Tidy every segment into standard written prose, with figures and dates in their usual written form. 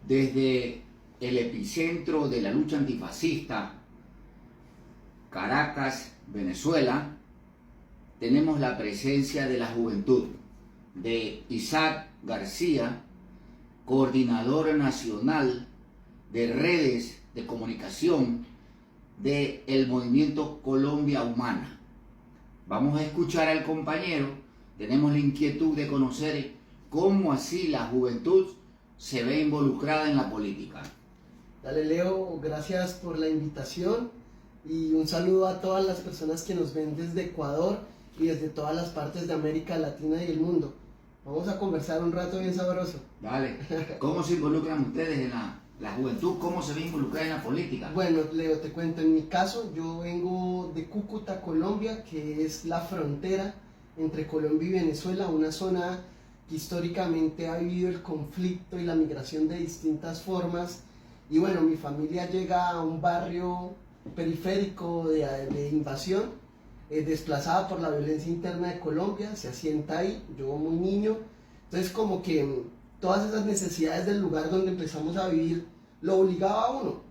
Desde el epicentro de la lucha antifascista, Caracas, Venezuela, tenemos la presencia de la juventud, de Isaac García, coordinador nacional de redes de comunicación del movimiento Colombia Humana. Vamos a escuchar al compañero, tenemos la inquietud de conocer cómo así la juventud se ve involucrada en la política. Dale, Leo, gracias por la invitación y un saludo a todas las personas que nos ven desde Ecuador y desde todas las partes de América Latina y el mundo. Vamos a conversar un rato bien sabroso. Dale, ¿cómo se involucran ustedes en la juventud? ¿Cómo se ve involucrada en la política? Bueno, Leo, te cuento, en mi caso, yo vengo de Cúcuta, Colombia, que es la frontera entre Colombia y Venezuela, una zona que históricamente ha vivido el conflicto y la migración de distintas formas. Y bueno, mi familia llega a un barrio periférico de invasión, desplazada por la violencia interna de Colombia, se asienta ahí, yo muy niño. Entonces como que todas esas necesidades del lugar donde empezamos a vivir lo obligaba a uno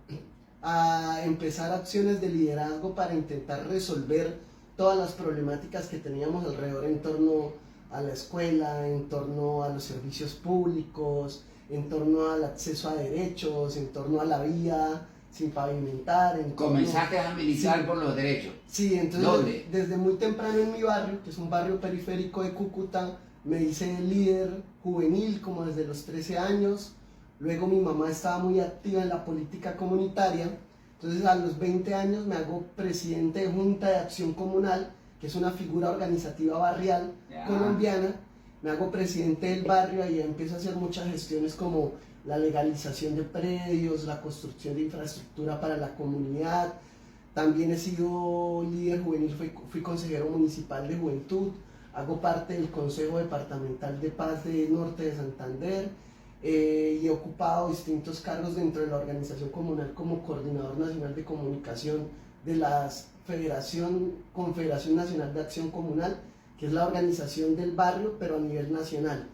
a empezar acciones de liderazgo para intentar resolver todas las problemáticas que teníamos alrededor en torno a la escuela, en torno a los servicios públicos, en torno al acceso a derechos, en torno a la vía sin pavimentar. Comenzaste a militar sí, por los derechos. Sí, entonces ¿Dónde? desde muy temprano en mi barrio, que es un barrio periférico de Cúcuta, me hice líder juvenil como desde los 13 años. Luego mi mamá estaba muy activa en la política comunitaria. Entonces a los 20 años me hago presidente de Junta de Acción Comunal, que es una figura organizativa barrial colombiana. Me hago presidente del barrio y empiezo a hacer muchas gestiones como la legalización de predios, la construcción de infraestructura para la comunidad. También he sido líder juvenil, fui consejero municipal de juventud, hago parte del Consejo Departamental de Paz de Norte de Santander y he ocupado distintos cargos dentro de la organización comunal como coordinador nacional de comunicación de la Confederación Nacional de Acción Comunal, que es la organización del barrio, pero a nivel nacional.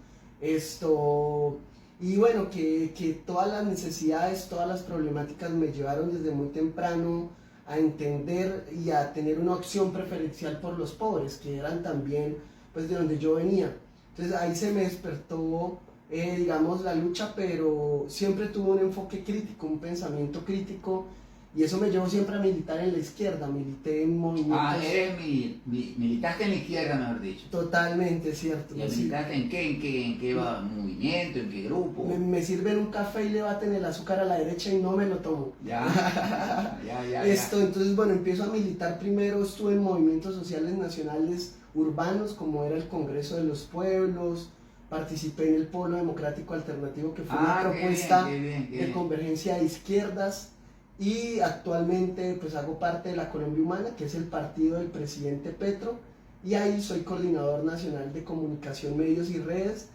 Y bueno, que todas las necesidades, todas las problemáticas me llevaron desde muy temprano a entender y a tener una opción preferencial por los pobres, que eran también pues de donde yo venía. Entonces ahí se me despertó, digamos, la lucha, pero siempre tuve un enfoque crítico, un pensamiento crítico. Y eso me llevó siempre a militar en la izquierda, milité en movimientos... Militaste en la izquierda, mejor dicho. Totalmente, cierto. ¿Y militaste en qué? ¿En qué movimiento? ¿En qué grupo? Me sirven un café y le baten el azúcar a la derecha y no me lo tomo. Ya. Entonces, bueno, empiezo a militar primero, estuve en movimientos sociales nacionales urbanos, como era el Congreso de los Pueblos, participé en el Polo Democrático Alternativo, que fue una propuesta de convergencia de izquierdas. Y actualmente pues hago parte de la Colombia Humana, que es el partido del presidente Petro, y ahí soy coordinador nacional de comunicación, medios y redes,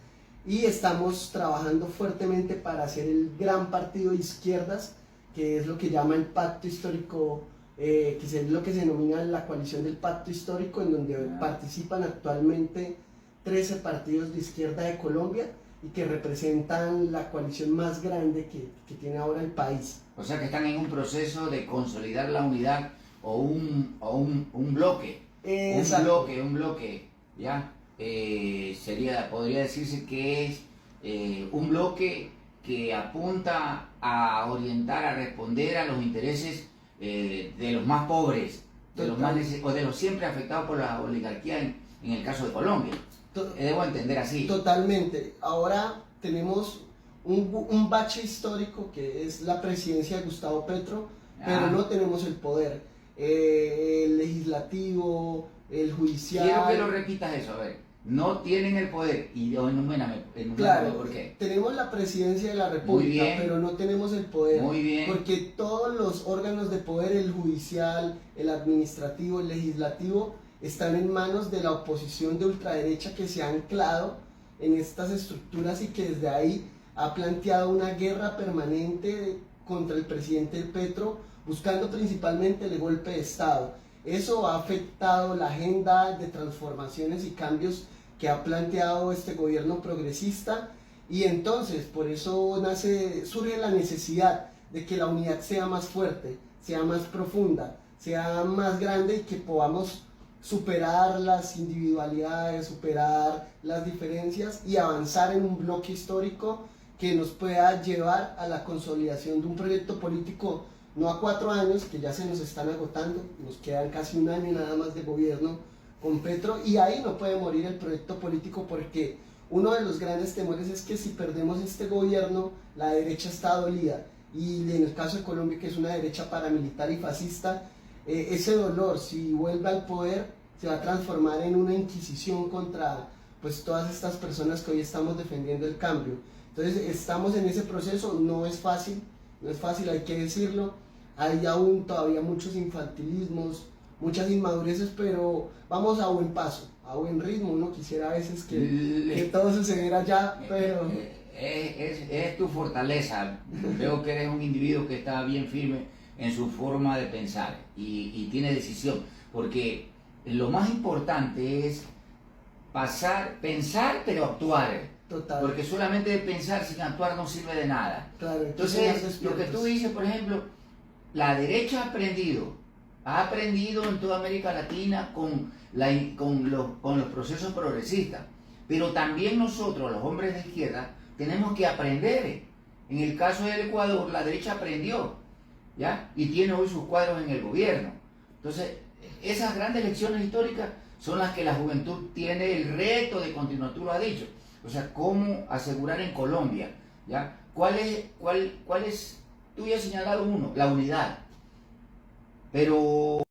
y estamos trabajando fuertemente para hacer el gran partido de izquierdas, que es lo que llama el pacto histórico, que es lo que se denomina la coalición del pacto histórico, en donde participan actualmente 13 partidos de izquierda de Colombia, y que representan la coalición más grande que tiene ahora el país. O sea que están en un proceso de consolidar la unidad o un bloque. Un bloque, ¿ya? Podría decirse que es un bloque que apunta a orientar, a responder a los intereses de los más pobres, de los siempre afectados por la oligarquía en el caso de Colombia. Debo entender así. Totalmente. Ahora tenemos un bache histórico que es la presidencia de Gustavo Petro, pero no tenemos el poder. El legislativo, el judicial... Quiero que lo repitas eso, a ver. No tienen el poder. Y enumérame claro, por qué. Tenemos la presidencia de la República, pero no tenemos el poder. Muy bien. Porque todos los órganos de poder, el judicial, el administrativo, el legislativo, están en manos de la oposición de ultraderecha que se ha anclado en estas estructuras y que desde ahí ha planteado una guerra permanente contra el presidente Petro, buscando principalmente el golpe de Estado. Eso ha afectado la agenda de transformaciones y cambios que ha planteado este gobierno progresista Y entonces, por eso surge la necesidad de que la unidad sea más fuerte, sea más profunda, sea más grande y que podamos superar las individualidades, superar las diferencias y avanzar en un bloque histórico que nos pueda llevar a la consolidación de un proyecto político, no a 4 años, que ya se nos están agotando, nos quedan casi un año nada más de gobierno con Petro, y ahí no puede morir el proyecto político, porque uno de los grandes temores es que si perdemos este gobierno, la derecha está dolida, y en el caso de Colombia, que es una derecha paramilitar y fascista, ese dolor, si vuelve al poder, se va a transformar en una inquisición contra pues todas estas personas que hoy estamos defendiendo el cambio. Entonces estamos en ese proceso, no es fácil, hay que decirlo, hay aún todavía muchos infantilismos, muchas inmadureces, pero vamos a buen paso, a buen ritmo. Uno quisiera a veces que todo sucediera ya, pero... Es tu fortaleza. Veo que eres un individuo que está bien firme en su forma de pensar y tiene decisión, porque lo más importante es pensar pero actuar. Total. Porque solamente pensar sin actuar no sirve de nada. Claro, entonces, lo que tú dices, por ejemplo, la derecha ha aprendido en toda América Latina con los procesos progresistas, pero también nosotros, los hombres de izquierda, tenemos que aprender. En el caso del Ecuador, la derecha aprendió, ¿ya? Y tiene hoy sus cuadros en el gobierno. Entonces, esas grandes lecciones históricas son las que la juventud tiene el reto de continuar, tú lo has dicho. O sea, cómo asegurar en Colombia, ¿ya? ¿Cuál es? Tú ya has señalado uno, la unidad. Pero